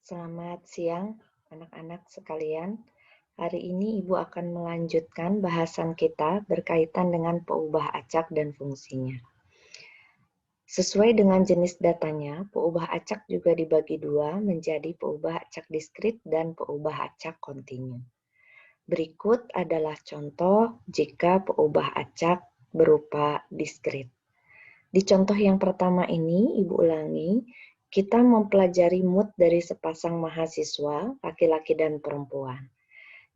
Selamat siang, anak-anak sekalian. Hari ini Ibu akan melanjutkan bahasan kita berkaitan dengan peubah acak dan fungsinya. Sesuai dengan jenis datanya, peubah acak juga dibagi dua menjadi peubah acak diskrit dan peubah acak kontinu. Berikut adalah contoh jika peubah acak berupa diskrit. Di contoh yang pertama ini, Ibu ulangi, kita mempelajari mood dari sepasang mahasiswa, laki-laki dan perempuan.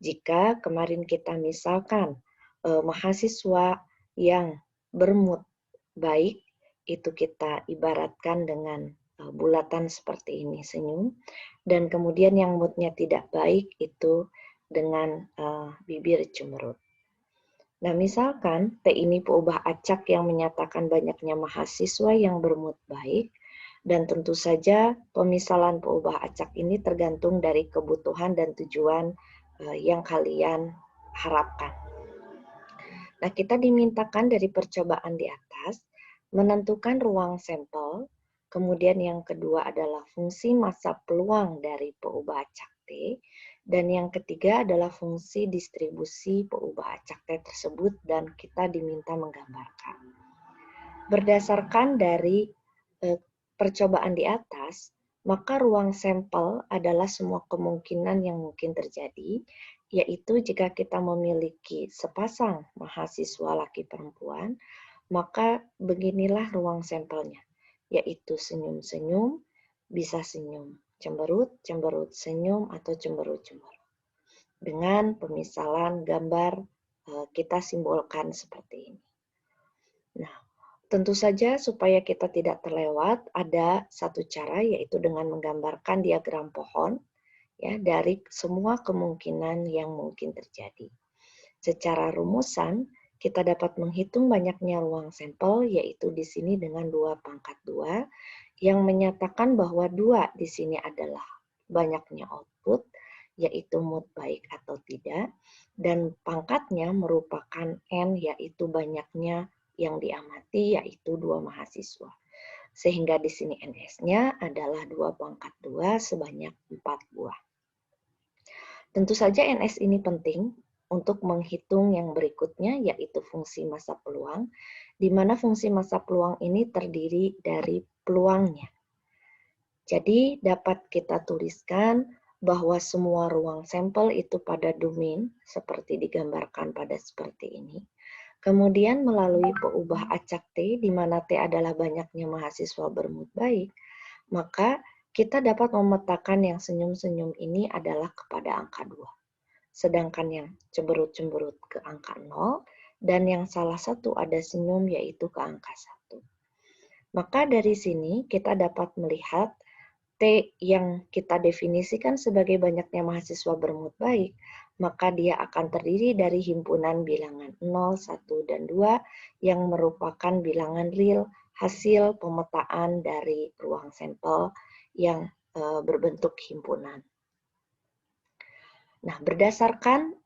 Jika kemarin kita misalkan mahasiswa yang bermood baik, itu kita ibaratkan dengan bulatan seperti ini, senyum. Dan kemudian yang moodnya tidak baik itu dengan bibir cemberut. Nah, misalkan T ini peubah acak yang menyatakan banyaknya mahasiswa yang bermood baik, dan tentu saja pemisalan peubah acak ini tergantung dari kebutuhan dan tujuan yang kalian harapkan. Nah, kita dimintakan dari percobaan di atas menentukan ruang sampel, kemudian yang kedua adalah fungsi massa peluang dari peubah acak T, dan yang ketiga adalah fungsi distribusi peubah acak T tersebut dan kita diminta menggambarkan. Berdasarkan dari percobaan di atas, maka ruang sampel adalah semua kemungkinan yang mungkin terjadi, yaitu jika kita memiliki sepasang mahasiswa laki perempuan, maka beginilah ruang sampelnya, yaitu senyum-senyum, bisa senyum cemberut, cemberut senyum, atau cemberut-cemberut. Dengan pemisalan gambar kita simbolkan seperti ini. Nah, tentu saja supaya kita tidak terlewat, ada satu cara yaitu dengan menggambarkan diagram pohon ya dari semua kemungkinan yang mungkin terjadi. Secara rumusan, kita dapat menghitung banyaknya ruang sampel yaitu di sini dengan 2 × 2 yang menyatakan bahwa 2 di sini adalah banyaknya output yaitu mood baik atau tidak, dan pangkatnya merupakan N yaitu banyaknya yang diamati yaitu 2 mahasiswa. Sehingga di sini NS-nya adalah 2 × 2 sebanyak 4 buah. Tentu saja NS ini penting untuk menghitung yang berikutnya yaitu fungsi massa peluang, di mana fungsi massa peluang ini terdiri dari peluangnya. Jadi dapat kita tuliskan bahwa semua ruang sampel itu pada domain seperti digambarkan pada seperti ini. Kemudian melalui peubah acak T, di mana T adalah banyaknya mahasiswa bermood baik, maka kita dapat memetakan yang senyum-senyum ini adalah kepada angka 2. Sedangkan yang cemberut-cemberut ke angka 0, dan yang salah satu ada senyum yaitu ke angka 1. Maka dari sini kita dapat melihat T yang kita definisikan sebagai banyaknya mahasiswa bermood baik, maka dia akan terdiri dari himpunan bilangan 0, 1, dan 2 yang merupakan bilangan real hasil pemetaan dari ruang sampel yang berbentuk himpunan. Nah, berdasarkan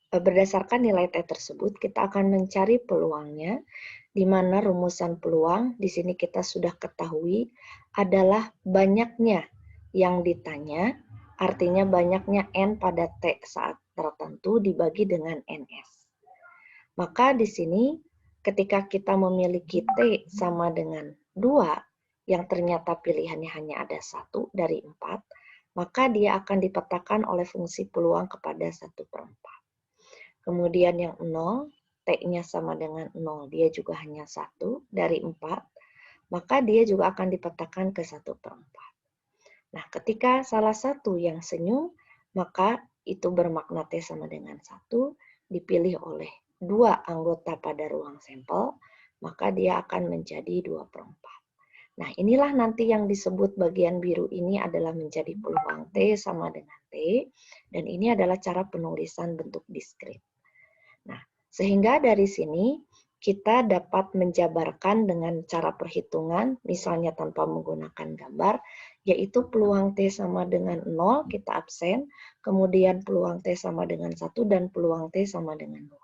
berdasarkan nilai T tersebut, kita akan mencari peluangnya, di mana rumusan peluang di sini kita sudah ketahui adalah banyaknya yang ditanya, artinya banyaknya N pada T saat tertentu dibagi dengan NS. Maka di sini ketika kita memiliki T sama dengan 2, yang ternyata pilihannya hanya ada 1 dari 4, maka dia akan dipetakan oleh fungsi peluang kepada 1/4. Kemudian yang 0, T-nya sama dengan 0, dia juga hanya 1 dari 4, maka dia juga akan dipetakan ke 1/4. Nah, ketika salah satu yang senyum, maka itu bermakna T sama dengan 1, dipilih oleh 2 anggota pada ruang sampel, maka dia akan menjadi 2/4. Nah, inilah nanti yang disebut bagian biru ini adalah menjadi peluang T sama dengan T, dan ini adalah cara penulisan bentuk diskrit. Nah, sehingga dari sini kita dapat menjabarkan dengan cara perhitungan, misalnya tanpa menggunakan gambar, yaitu peluang T sama dengan 0, kita absen, kemudian peluang T sama dengan 1, dan peluang T sama dengan 2.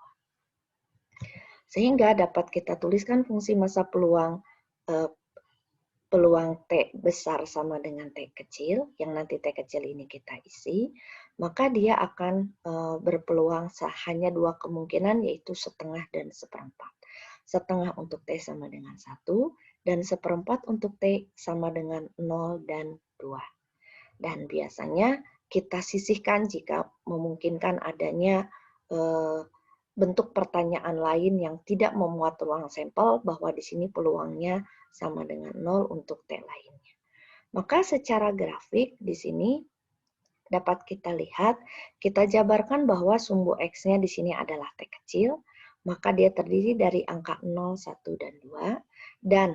Sehingga dapat kita tuliskan fungsi massa peluang peluang T besar sama dengan T kecil, yang nanti T kecil ini kita isi, maka dia akan berpeluang hanya dua kemungkinan, yaitu setengah dan seperempat. Setengah untuk T sama dengan 1, dan seperempat untuk T sama dengan 0 dan 2. Dan biasanya kita sisihkan jika memungkinkan adanya bentuk pertanyaan lain yang tidak memuat ruang sampel, bahwa di sini peluangnya sama dengan 0 untuk T lainnya. Maka secara grafik di sini dapat kita lihat, kita jabarkan bahwa sumbu X-nya di sini adalah T kecil, maka dia terdiri dari angka 0, 1, dan 2, dan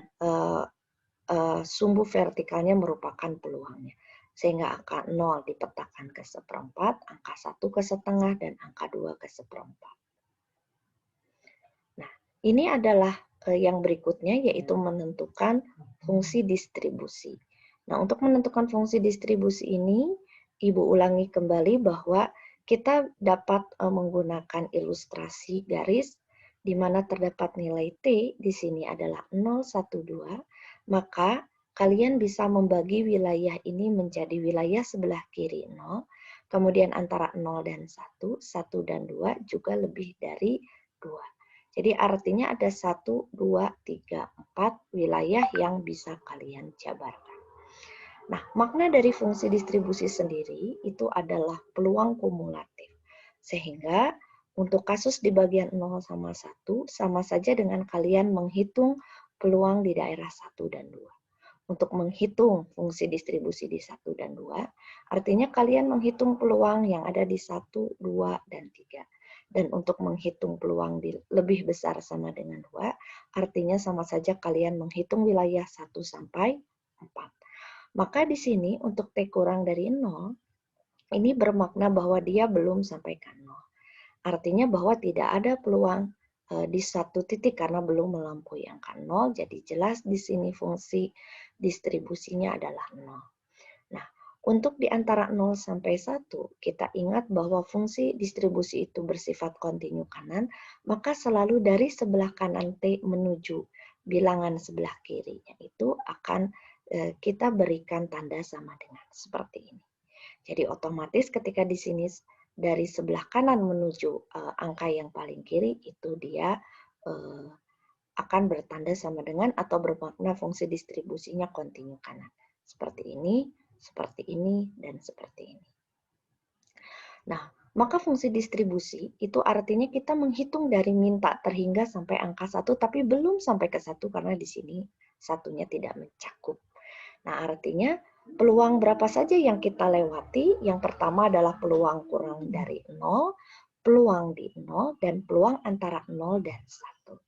sumbu vertikalnya merupakan peluangnya. Sehingga angka 0 dipetakan ke seperempat, angka 1 ke setengah, dan angka 2 ke seperempat. Nah, ini adalah yang berikutnya, yaitu menentukan fungsi distribusi. Nah, untuk menentukan fungsi distribusi ini, Ibu ulangi kembali bahwa kita dapat menggunakan ilustrasi garis, di mana terdapat nilai T di sini adalah 0, 1, 2, maka kalian bisa membagi wilayah ini menjadi wilayah sebelah kiri 0, kemudian antara 0 dan 1, 1 dan 2 juga lebih dari 2. Jadi artinya ada 1, 2, 3, 4 wilayah yang bisa kalian jabarkan. Nah, makna dari fungsi distribusi sendiri itu adalah peluang kumulatif. Sehingga untuk kasus di bagian 0 sama 1, sama saja dengan kalian menghitung peluang di daerah 1 dan 2. Untuk menghitung fungsi distribusi di 1 dan 2, artinya kalian menghitung peluang yang ada di 1, 2, dan 3. Dan untuk menghitung peluang di lebih besar sama dengan 2, artinya sama saja kalian menghitung wilayah 1 sampai 4. Maka di sini untuk T kurang dari 0, ini bermakna bahwa dia belum sampai ke 0. Artinya bahwa tidak ada peluang di satu titik karena belum melampaui angka 0, jadi jelas di sini fungsi distribusinya adalah 0. Nah, untuk di antara 0 sampai 1, kita ingat bahwa fungsi distribusi itu bersifat kontinu kanan, maka selalu dari sebelah kanan T menuju bilangan sebelah kirinya itu akan kita berikan tanda sama dengan seperti ini. Jadi otomatis ketika di sini dari sebelah kanan menuju angka yang paling kiri, itu dia akan bertanda sama dengan atau bermakna fungsi distribusinya kontinu kanan. Seperti ini, dan seperti ini. Nah, maka fungsi distribusi itu artinya kita menghitung dari min tak terhingga sampai angka 1, tapi belum sampai ke 1 karena di sini satunya tidak mencakup. Nah, artinya peluang berapa saja yang kita lewati? Yang pertama adalah peluang kurang dari 0, peluang di 0, dan peluang antara 0 dan 1.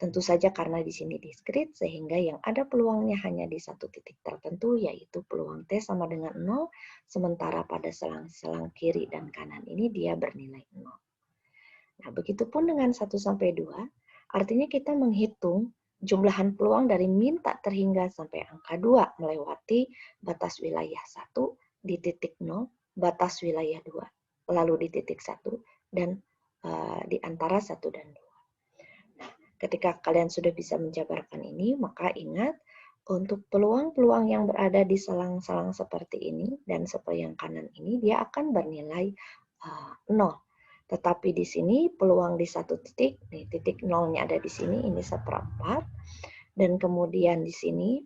Tentu saja karena di sini diskrit, sehingga yang ada peluangnya hanya di satu titik tertentu, yaitu peluang T sama dengan 0, sementara pada selang-selang kiri dan kanan ini dia bernilai 0. Nah, begitupun dengan 1 sampai 2, artinya kita menghitung jumlahan peluang dari min tak terhingga sampai angka 2 melewati batas wilayah 1 di titik 0, batas wilayah 2, lalu di titik 1, dan di antara 1 dan 2. Nah, ketika kalian sudah bisa menjabarkan ini, maka ingat untuk peluang-peluang yang berada di selang-selang seperti ini dan seperti yang kanan ini, dia akan bernilai 0. Tetapi di sini peluang di satu titik, nih titik nolnya ada di sini, ini seperempat. Dan kemudian di sini,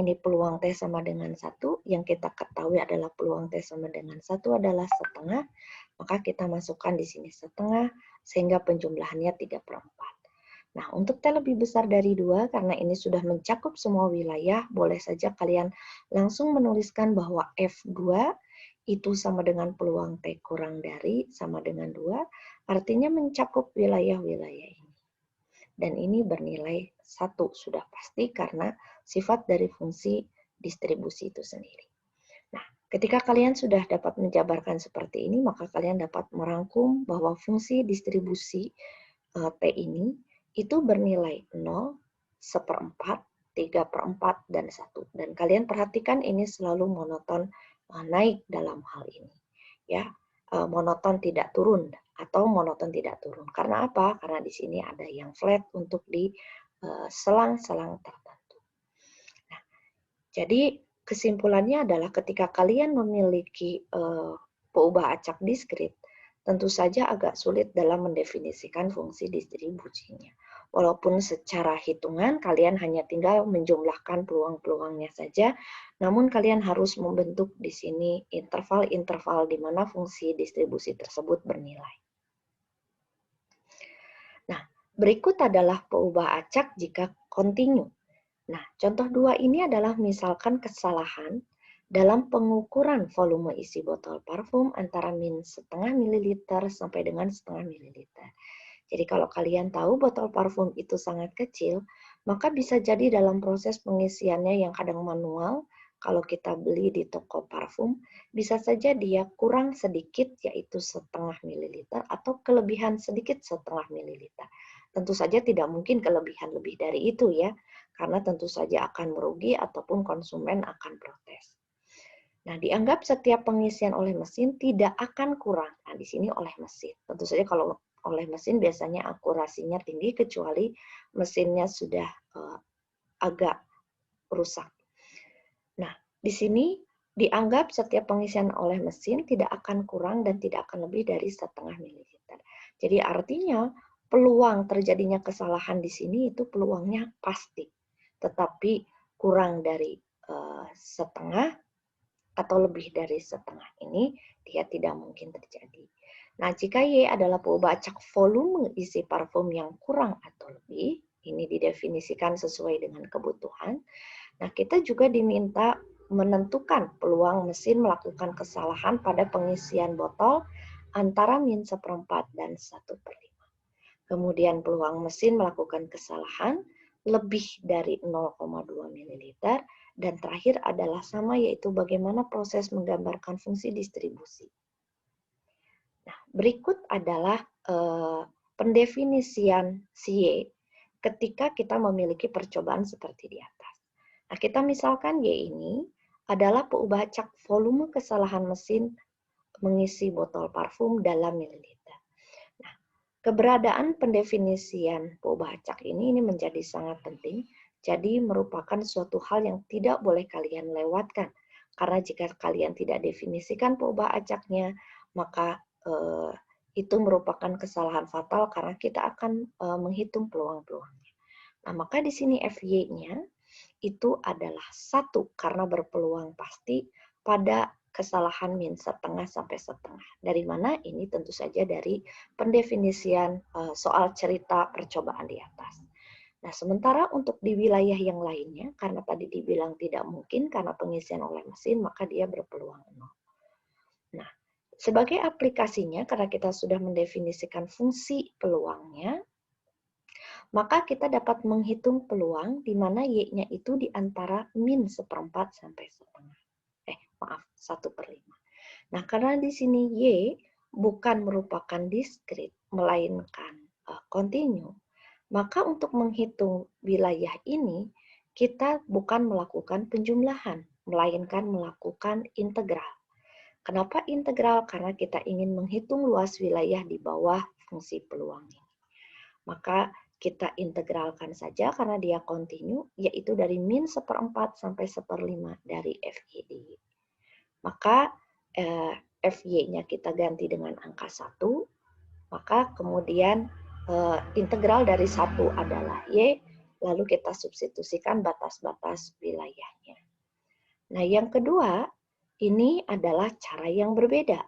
ini peluang T sama dengan 1, yang kita ketahui adalah peluang T sama dengan 1 adalah setengah, maka kita masukkan di sini setengah, sehingga penjumlahannya 3/4. Nah, untuk T lebih besar dari 2, karena ini sudah mencakup semua wilayah, boleh saja kalian langsung menuliskan bahwa F2 itu sama dengan peluang T kurang dari sama dengan 2, artinya mencakup wilayah-wilayah ini. Dan ini bernilai 1, sudah pasti karena sifat dari fungsi distribusi itu sendiri. Nah, ketika kalian sudah dapat menjabarkan seperti ini, maka kalian dapat merangkum bahwa fungsi distribusi T ini itu bernilai 0, seperempat, 3/4, dan 1. Dan kalian perhatikan ini selalu monoton naik dalam hal ini. Ya, monoton tidak turun atau monoton tidak turun. Karena apa? Karena di sini ada yang flat untuk di selang-selang tertentu. Nah, Jadi kesimpulannya adalah ketika kalian memiliki peubah acak diskrit, tentu saja agak sulit dalam mendefinisikan fungsi distribusinya. Walaupun secara hitungan kalian hanya tinggal menjumlahkan peluang-peluangnya saja, namun kalian harus membentuk di sini interval-interval di mana fungsi distribusi tersebut bernilai. Nah, berikut adalah peubah acak jika kontinu. Nah, contoh dua ini adalah misalkan kesalahan dalam pengukuran volume isi botol parfum antara min setengah mililiter sampai dengan setengah mililiter. Jadi kalau kalian tahu botol parfum itu sangat kecil, maka bisa jadi dalam proses pengisiannya yang kadang manual, kalau kita beli di toko parfum, bisa saja dia kurang sedikit yaitu setengah mililiter atau kelebihan sedikit setengah mililiter. Tentu saja tidak mungkin kelebihan lebih dari itu ya, karena tentu saja akan merugi ataupun konsumen akan protes. Nah, dianggap setiap pengisian oleh mesin tidak akan kurang. Nah, di sini oleh mesin. Tentu saja kalau oleh mesin biasanya akurasinya tinggi kecuali mesinnya sudah agak rusak. Nah, di sini dianggap setiap pengisian oleh mesin tidak akan kurang dan tidak akan lebih dari setengah mililiter. Jadi artinya peluang terjadinya kesalahan di sini itu peluangnya pasti. Tetapi kurang dari setengah atau lebih dari setengah ini dia tidak mungkin terjadi. Nah, jika Y adalah peubah acak volume isi parfum yang kurang atau lebih, ini didefinisikan sesuai dengan kebutuhan. Nah, kita juga diminta menentukan peluang mesin melakukan kesalahan pada pengisian botol antara min 1/4 dan 1/5. Kemudian peluang mesin melakukan kesalahan lebih dari 0,2 ml. Dan terakhir adalah sama, yaitu bagaimana proses menggambarkan fungsi distribusi. Nah, berikut adalah pendefinisian Y ketika kita memiliki percobaan seperti di atas. Nah, kita misalkan Y ini adalah peubah acak volume kesalahan mesin mengisi botol parfum dalam mililiter. Nah, keberadaan pendefinisian peubah acak ini menjadi sangat penting. Jadi merupakan suatu hal yang tidak boleh kalian lewatkan. Karena jika kalian tidak definisikan peubah acaknya, maka itu merupakan kesalahan fatal karena kita akan menghitung peluang-peluangnya. Nah, maka di sini FY-nya itu adalah 1 karena berpeluang pasti pada kesalahan min setengah sampai setengah. Dari mana? Ini tentu saja dari pendefinisian soal cerita percobaan di atas. Nah, sementara untuk di wilayah yang lainnya, karena tadi dibilang tidak mungkin karena pengisian oleh mesin, maka dia berpeluang 0. Nah, sebagai aplikasinya, karena kita sudah mendefinisikan fungsi peluangnya, maka kita dapat menghitung peluang di mana Y-nya itu di antara min 1/4 sampai setengah. 1/5. Nah, karena di sini Y bukan merupakan diskrit, melainkan kontinu, maka untuk menghitung wilayah ini, kita bukan melakukan penjumlahan, melainkan melakukan integral. Kenapa integral? Karena kita ingin menghitung luas wilayah di bawah fungsi peluang ini. Maka kita integralkan saja karena dia kontinu, yaitu dari min 1/4 sampai 1/5 dari FY. Maka FY-nya kita ganti dengan angka 1, maka kemudian integral dari 1 adalah Y, lalu kita substitusikan batas-batas wilayahnya. Nah, yang kedua, ini adalah cara yang berbeda.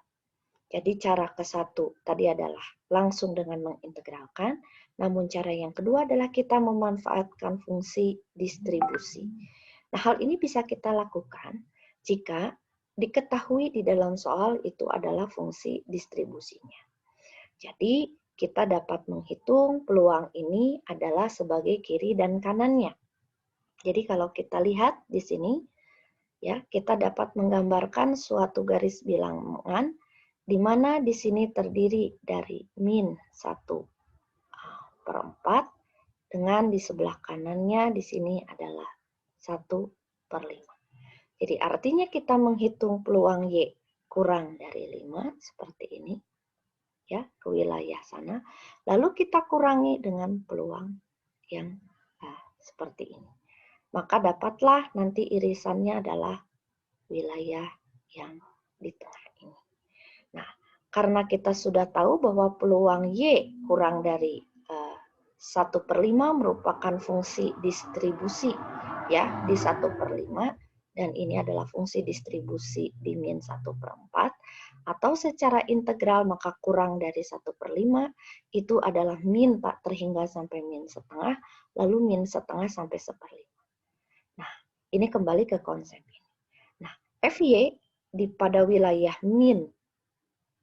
Jadi cara ke-1 tadi adalah langsung dengan mengintegralkan, namun cara yang kedua adalah kita memanfaatkan fungsi distribusi. Nah, hal ini bisa kita lakukan jika diketahui di dalam soal itu adalah fungsi distribusinya. Jadi, kita dapat menghitung peluang ini adalah sebagai kiri dan kanannya. Jadi, kalau kita lihat di sini, ya, kita dapat menggambarkan suatu garis bilangan di mana di sini terdiri dari min 1/4 dengan di sebelah kanannya di sini adalah 1/5. Jadi artinya kita menghitung peluang Y kurang dari 5 seperti ini, ya, ke wilayah sana. Lalu kita kurangi dengan peluang yang seperti ini. maka dapatlah nanti irisannya adalah wilayah yang di tengah ini. Nah, karena kita sudah tahu bahwa peluang Y kurang dari 1/5 merupakan fungsi distribusi ya di 1/5, dan ini adalah fungsi distribusi di min 1/4, atau secara integral maka kurang dari 1/5 itu adalah min tak terhingga sampai min setengah, lalu min setengah sampai 1/5. Nah, ini kembali ke konsep ini. Nah, FY pada wilayah min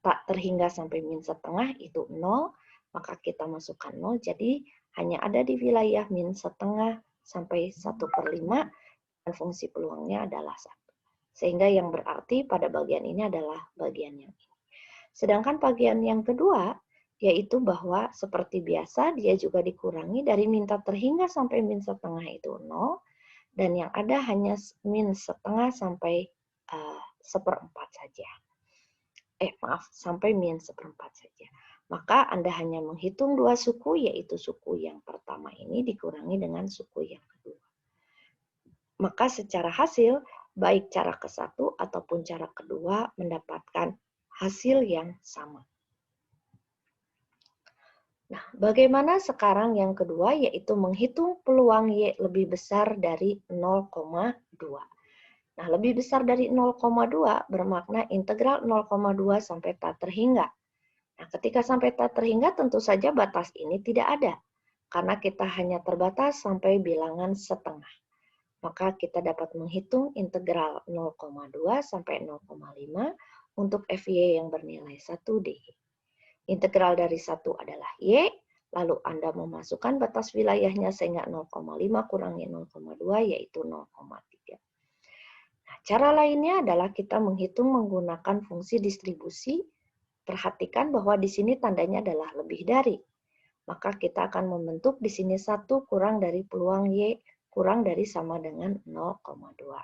tak terhingga sampai min setengah itu 0, maka kita masukkan 0, jadi hanya ada di wilayah min setengah sampai 1/5, dan fungsi peluangnya adalah 1. Sehingga yang berarti pada bagian ini adalah bagian yang ini. Sedangkan bagian yang kedua, yaitu bahwa seperti biasa dia juga dikurangi dari min tak terhingga sampai min setengah itu 0, dan yang ada hanya min setengah sampai 1/4 saja. Sampai min 1/4 saja. Maka Anda hanya menghitung dua suku, yaitu suku yang pertama ini dikurangi dengan suku yang kedua. Maka secara hasil, baik cara ke-1 ataupun cara kedua mendapatkan hasil yang sama. Nah, bagaimana sekarang yang kedua, yaitu menghitung peluang Y lebih besar dari 0,2. Nah, lebih besar dari 0,2 bermakna integral 0,2 sampai tak terhingga. Nah, ketika sampai tak terhingga tentu saja batas ini tidak ada, karena kita hanya terbatas sampai bilangan setengah. Maka kita dapat menghitung integral 0,2 sampai 0,5 untuk FY yang bernilai 1 DY. Integral dari 1 adalah Y, lalu Anda memasukkan batas wilayahnya sehingga 0,5 kurangi 0,2 yaitu 0,3. Nah, cara lainnya adalah kita menghitung menggunakan fungsi distribusi. Perhatikan bahwa di sini tandanya adalah lebih dari. Maka kita akan membentuk di sini 1 kurang dari peluang Y kurang dari sama dengan 0,2.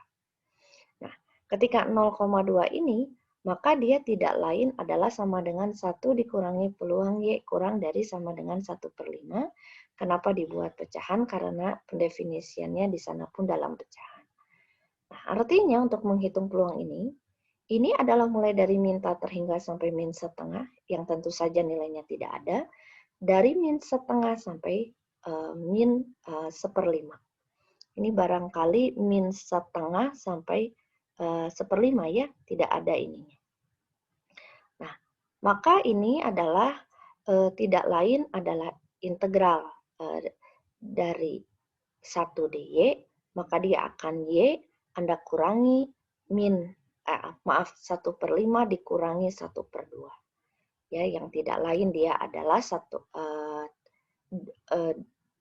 Nah, ketika 0,2 ini, maka dia tidak lain adalah sama dengan 1 dikurangi peluang Y kurang dari sama dengan 1/5. Kenapa dibuat pecahan? Karena pendefinisiannya di sana pun dalam pecahan. Nah, artinya untuk menghitung peluang ini adalah mulai dari min tak terhingga sampai min setengah, yang tentu saja nilainya tidak ada, dari min setengah sampai min 1/5. Ini barangkali min setengah sampai 1/5 ya, tidak ada ininya. Nah, maka ini adalah tidak lain adalah integral dari 1 DY, maka dia akan Y, Anda kurangi min 1/5 dikurangi 1/2. Ya, yang tidak lain dia adalah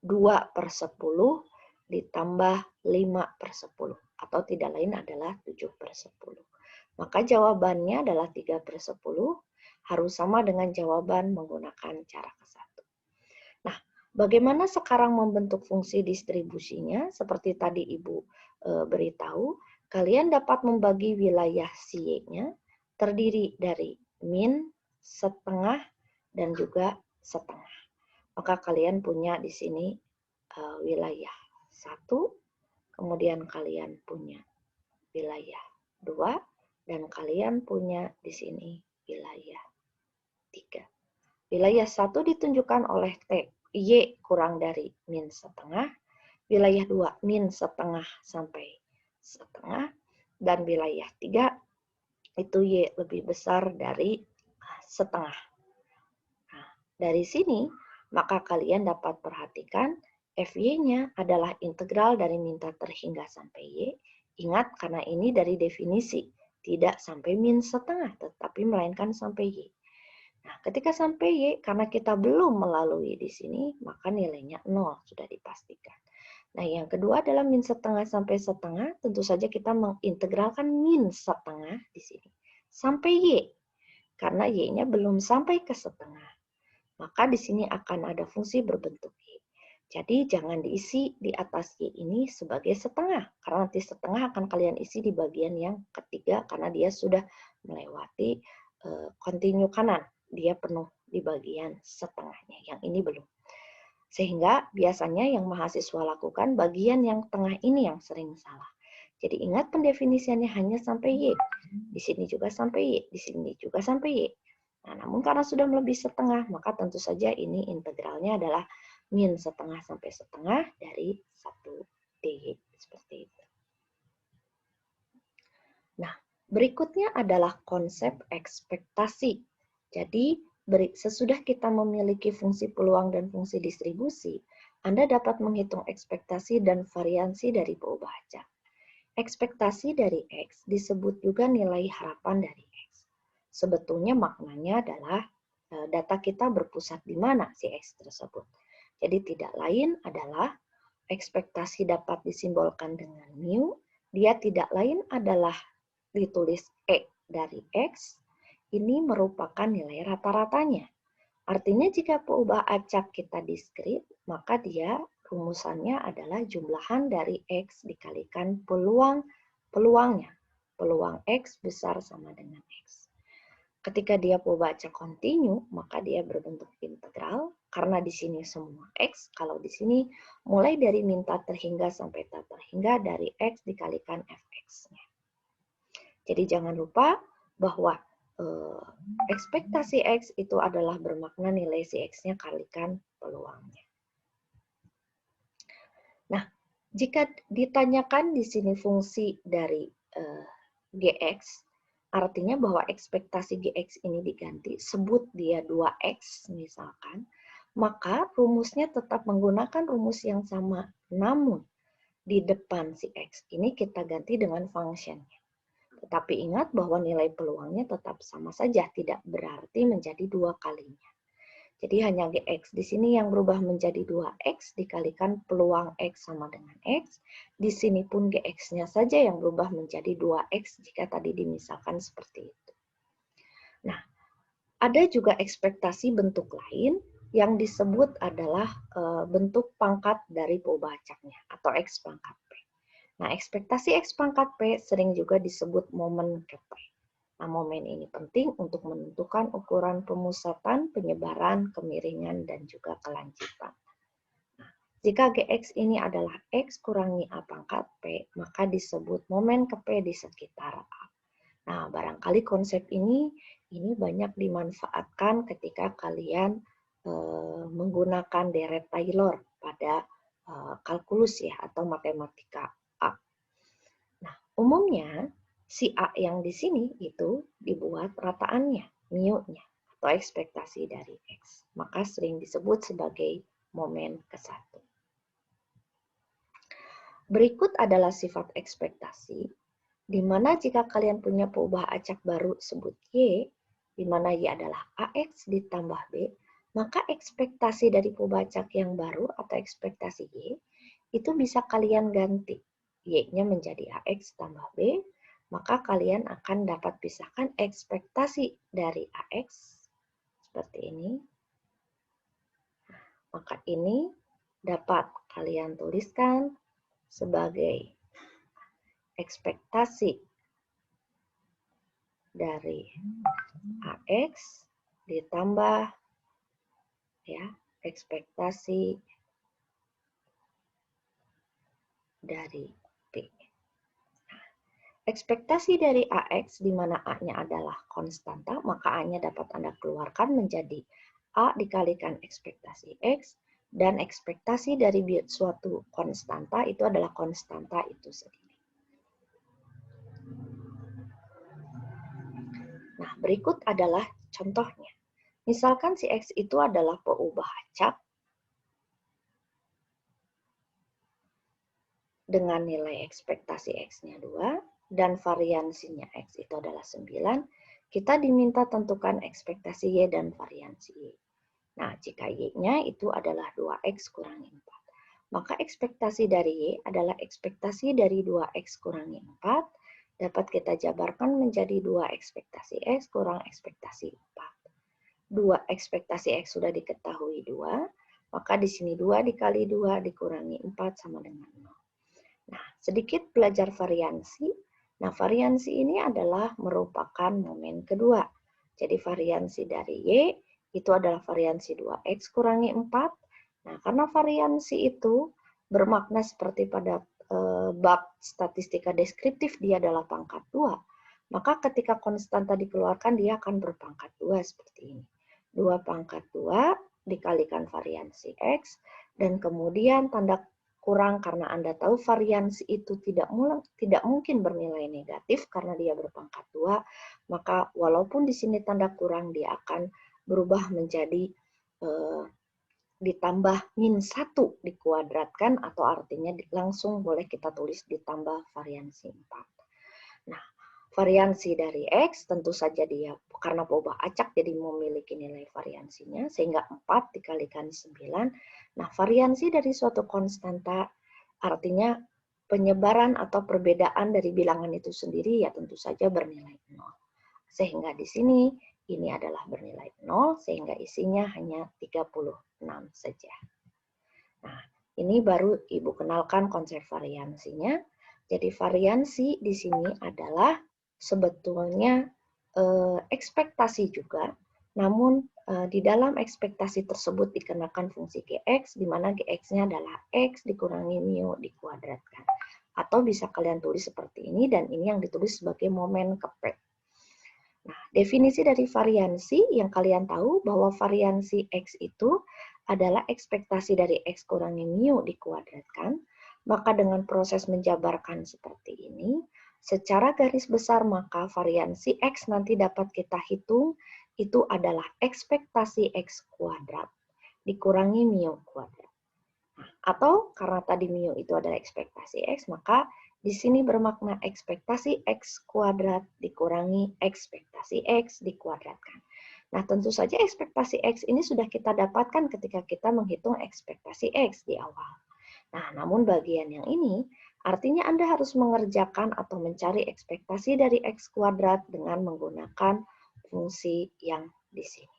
2/10 ditambah 5/10, atau tidak lain adalah 7/10. Maka jawabannya adalah 3/10, harus sama dengan jawaban menggunakan cara ke-1. Nah, bagaimana sekarang membentuk fungsi distribusinya? Seperti tadi Ibu beritahu, kalian dapat membagi wilayah si Y-nya terdiri dari min, setengah, dan juga setengah. Maka kalian punya di sini wilayah 1, kemudian kalian punya wilayah 2, dan kalian punya di sini wilayah 3. Wilayah 1 ditunjukkan oleh T, Y kurang dari min setengah, wilayah 2 min setengah sampai setengah, dan wilayah 3 itu Y lebih besar dari setengah. Nah, dari sini maka kalian dapat perhatikan FY-nya adalah integral dari min tak terhingga sampai Y. Ingat, karena ini dari definisi, tidak sampai min setengah, tetapi melainkan sampai Y. Nah, ketika sampai Y, karena kita belum melalui di sini, maka nilainya 0, sudah dipastikan. Nah, yang kedua adalah min setengah sampai setengah, tentu saja kita mengintegralkan min setengah di sini. Sampai Y, karena Y-nya belum sampai ke setengah. Maka di sini akan ada fungsi berbentuk Y. Jadi jangan diisi di atas Y ini sebagai setengah, karena nanti setengah akan kalian isi di bagian yang ketiga, karena dia sudah melewati kontinu kanan. Dia penuh di bagian setengahnya, yang ini belum. Sehingga biasanya yang mahasiswa lakukan bagian yang tengah ini yang sering salah. Jadi ingat pendefinisiannya hanya sampai Y. Di sini juga sampai Y, di sini juga sampai Y. Nah, namun karena sudah melebihi setengah, maka tentu saja ini integralnya adalah min setengah sampai setengah dari 1 dy. Seperti itu. Nah, berikutnya adalah konsep ekspektasi. Jadi, sesudah kita memiliki fungsi peluang dan fungsi distribusi, Anda dapat menghitung ekspektasi dan variansi dari peubah acak. Ekspektasi dari X disebut juga nilai harapan dari X. Sebetulnya maknanya adalah data kita berpusat di mana si X tersebut. Jadi tidak lain adalah ekspektasi dapat disimbolkan dengan mu, dia tidak lain adalah ditulis E dari X, ini merupakan nilai rata-ratanya. Artinya jika peubah acak kita diskrit, maka dia rumusannya adalah jumlahan dari X dikalikan peluangnya. Peluang X besar sama dengan X. Ketika dia peubah acak kontinu, maka dia berbentuk integral, karena di sini semua X, kalau di sini mulai dari minta terhingga sampai tak terhingga dari X dikalikan Fx-nya. Jadi jangan lupa bahwa ekspektasi X itu adalah bermakna nilai si X-nya kalikan peluangnya. Nah, jika ditanyakan di sini fungsi dari Gx, artinya bahwa ekspektasi Gx ini diganti, sebut dia 2X misalkan, maka rumusnya tetap menggunakan rumus yang sama, namun di depan si X ini kita ganti dengan functionnya. Tetapi ingat bahwa nilai peluangnya tetap sama saja, tidak berarti menjadi 2 kalinya. Jadi hanya Gx di sini yang berubah menjadi 2X dikalikan peluang X sama dengan X. Di sini pun Gx-nya saja yang berubah menjadi 2X jika tadi dimisalkan seperti itu. Nah, ada juga ekspektasi bentuk lain yang disebut adalah bentuk pangkat dari peubah acaknya atau X pangkat P. Nah, ekspektasi X pangkat P sering juga disebut momen ke P. Nah, momen ini penting untuk menentukan ukuran pemusatan, penyebaran, kemiringan, dan juga kelanjutan. Nah, jika Gx ini adalah X kurangi A pangkat P, maka disebut momen ke P di sekitar A. Nah, barangkali konsep ini banyak dimanfaatkan ketika kalian menggunakan deret Taylor pada kalkulus ya atau matematika A. Nah, umumnya si A yang di sini itu dibuat rataannya, mu-nya, atau ekspektasi dari X. Maka sering disebut sebagai momen ke-1. Berikut adalah sifat ekspektasi, di mana jika kalian punya peubah acak baru sebut Y, di mana Y adalah AX ditambah B, maka ekspektasi dari peubah acak yang baru atau ekspektasi Y, itu bisa kalian ganti. Y-nya menjadi AX tambah B, maka kalian akan dapat pisahkan ekspektasi dari AX seperti ini. Maka ini dapat kalian tuliskan sebagai ekspektasi dari AX ditambah ya ekspektasi dari B. Ekspektasi dari AX di mana A-nya adalah konstanta, maka A-nya dapat Anda keluarkan menjadi A dikalikan ekspektasi X, dan ekspektasi dari suatu konstanta itu adalah konstanta itu sendiri. Nah, berikut adalah contohnya. Misalkan si X itu adalah peubah acak dengan nilai ekspektasi X-nya 2, dan variansinya X itu adalah 9, kita diminta tentukan ekspektasi Y dan variansi Y. Nah, jika Y-nya itu adalah 2X kurangi 4, maka ekspektasi dari Y adalah ekspektasi dari 2X kurangi 4, dapat kita jabarkan menjadi 2 ekspektasi X kurang ekspektasi 4. 2 ekspektasi X sudah diketahui 2, maka di sini 2 dikali 2 dikurangi 4 sama dengan 0. Nah, sedikit belajar variansi. Nah, variansi ini adalah merupakan momen kedua. Jadi variansi dari Y itu adalah variansi 2X kurangi 4. Nah, karena variansi itu bermakna seperti pada bab statistika deskriptif dia adalah pangkat 2, maka ketika konstanta dikeluarkan dia akan berpangkat 2 seperti ini. 2 pangkat 2 dikalikan variansi X, dan kemudian tanda kurang karena Anda tahu variansi itu tidak mungkin bernilai negatif karena dia berpangkat 2, maka walaupun di sini tanda kurang dia akan berubah menjadi ditambah min 1 dikuadratkan, atau artinya langsung boleh kita tulis ditambah variansi 4. Nah, variansi dari X tentu saja dia karena peubah acak jadi memiliki nilai variansinya, sehingga 4 dikalikan 9. Nah, variansi dari suatu konstanta artinya penyebaran atau perbedaan dari bilangan itu sendiri ya tentu saja bernilai 0. Sehingga di sini ini adalah bernilai 0, sehingga isinya hanya 36 saja. Nah, ini baru Ibu kenalkan konsep variansinya. Jadi variansi di sini adalah sebetulnya ekspektasi juga, namun di dalam ekspektasi tersebut dikenakan fungsi Gx, di mana Gx-nya adalah X dikurangi mu dikuadratkan. Atau bisa kalian tulis seperti ini, dan ini yang ditulis sebagai momen kepret. Nah, definisi dari variansi yang kalian tahu bahwa variansi X itu adalah ekspektasi dari X kurangi mu dikuadratkan, maka dengan proses menjabarkan seperti ini, secara garis besar maka variansi X nanti dapat kita hitung itu adalah ekspektasi X kuadrat dikurangi mu kuadrat. Nah, atau karena tadi mu itu adalah ekspektasi X, maka di sini bermakna ekspektasi X kuadrat dikurangi ekspektasi X dikuadratkan. Nah, tentu saja ekspektasi X ini sudah kita dapatkan ketika kita menghitung ekspektasi X di awal. Nah, namun bagian yang ini artinya Anda harus mengerjakan atau mencari ekspektasi dari X kuadrat dengan menggunakan fungsi yang di sini.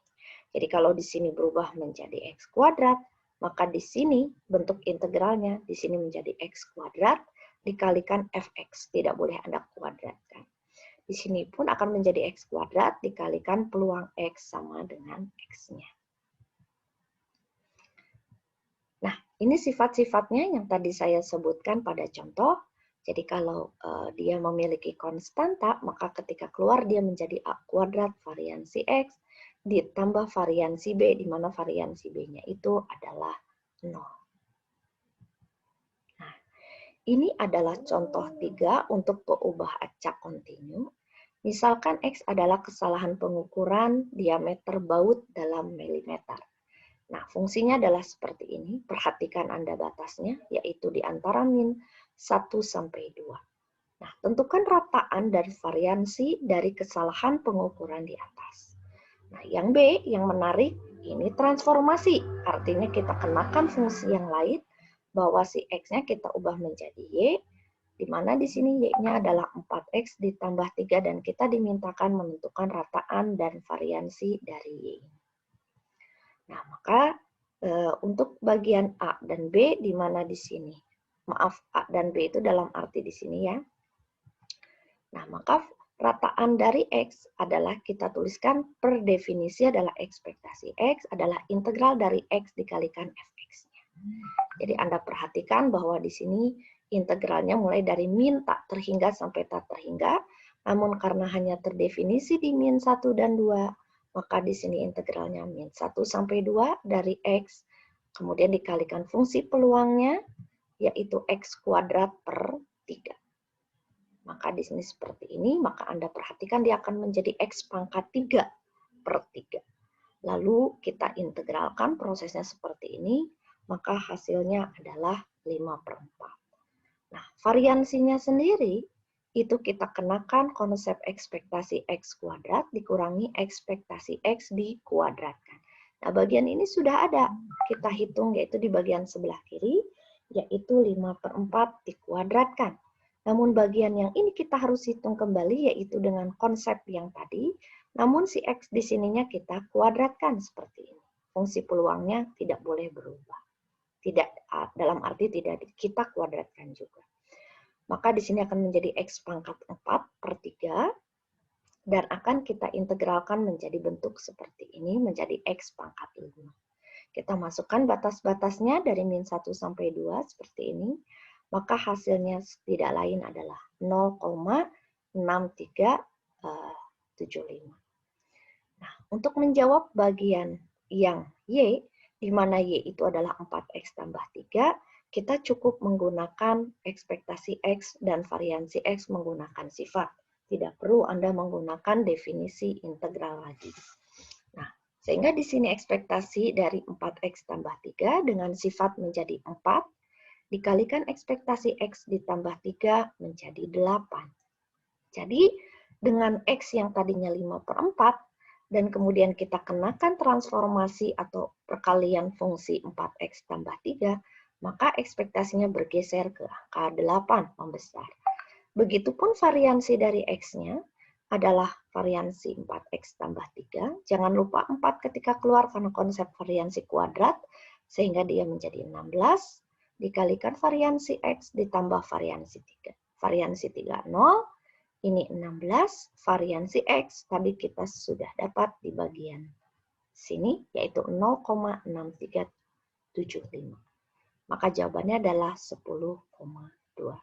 Jadi kalau di sini berubah menjadi X kuadrat, maka di sini bentuk integralnya di sini menjadi X kuadrat dikalikan fx, tidak boleh Anda kuadratkan. Di sini pun akan menjadi X kuadrat dikalikan peluang X sama dengan X-nya. Nah, ini sifat-sifatnya yang tadi saya sebutkan pada contoh. Jadi kalau dia memiliki konstanta, maka ketika keluar dia menjadi A kuadrat variansi X ditambah variansi B, di mana variansi B-nya itu adalah 0. Ini adalah contoh 3 untuk peubah acak kontinu. Misalkan X adalah kesalahan pengukuran diameter baut dalam milimeter. Nah, fungsinya adalah seperti ini. Perhatikan Anda batasnya, yaitu di antara min 1 sampai 2. Nah, tentukan rataan dari variansi dari kesalahan pengukuran di atas. Nah, yang B, yang menarik, ini transformasi. Artinya kita kenakan fungsi yang lain, bahwa si X-nya kita ubah menjadi Y, di mana di sini Y-nya adalah 4X ditambah 3, dan kita dimintakan menentukan rataan dan variansi dari Y. Nah, maka untuk bagian A dan B, di mana di sini, maaf, A dan B itu dalam arti di sini ya. Nah, maka rataan dari X adalah kita tuliskan per definisi adalah ekspektasi X adalah integral dari X dikalikan fx-nya. Jadi Anda perhatikan bahwa di sini integralnya mulai dari min tak terhingga sampai tak terhingga, namun karena hanya terdefinisi di min 1 dan 2, maka di sini integralnya min 1 sampai 2 dari X, kemudian dikalikan fungsi peluangnya, yaitu X kuadrat per 3. Maka di sini seperti ini, maka Anda perhatikan dia akan menjadi X pangkat 3 per 3. Lalu kita integralkan prosesnya seperti ini, maka hasilnya adalah 5/4. Nah, variansinya sendiri, itu kita kenakan konsep ekspektasi X kuadrat dikurangi ekspektasi X dikuadratkan. Nah, bagian ini sudah ada. Kita hitung yaitu di bagian sebelah kiri, yaitu 5/4 dikuadratkan. Namun bagian yang ini kita harus hitung kembali, yaitu dengan konsep yang tadi, namun si X di sininya kita kuadratkan seperti ini. Fungsi peluangnya tidak boleh berubah. Tidak, dalam arti tidak kita kuadratkan juga. Maka di sini akan menjadi X pangkat 4 per 3, dan akan kita integralkan menjadi bentuk seperti ini, menjadi X pangkat 5. Kita masukkan batas-batasnya dari min 1 sampai 2 seperti ini, maka hasilnya tidak lain adalah 0,6375. Nah, untuk menjawab bagian yang Y, di mana Y itu adalah 4X tambah 3, kita cukup menggunakan ekspektasi X dan variansi X menggunakan sifat. Tidak perlu Anda menggunakan definisi integral lagi. Nah, sehingga di sini ekspektasi dari 4X tambah 3 dengan sifat menjadi 4, dikalikan ekspektasi X ditambah 3 menjadi 8. Jadi, dengan X yang tadinya 5/4, dan kemudian kita kenakan transformasi atau perkalian fungsi 4X tambah 3, maka ekspektasinya bergeser ke angka 8 membesar. Begitupun variansi dari X-nya adalah variansi 4X tambah 3. Jangan lupa 4 ketika keluar karena konsep variansi kuadrat, sehingga dia menjadi 16, dikalikan variansi X ditambah variansi 3. Variansi 3, 0. Ini 16, variansi X tadi kita sudah dapat di bagian sini, yaitu 0,6375. Maka jawabannya adalah 10,2.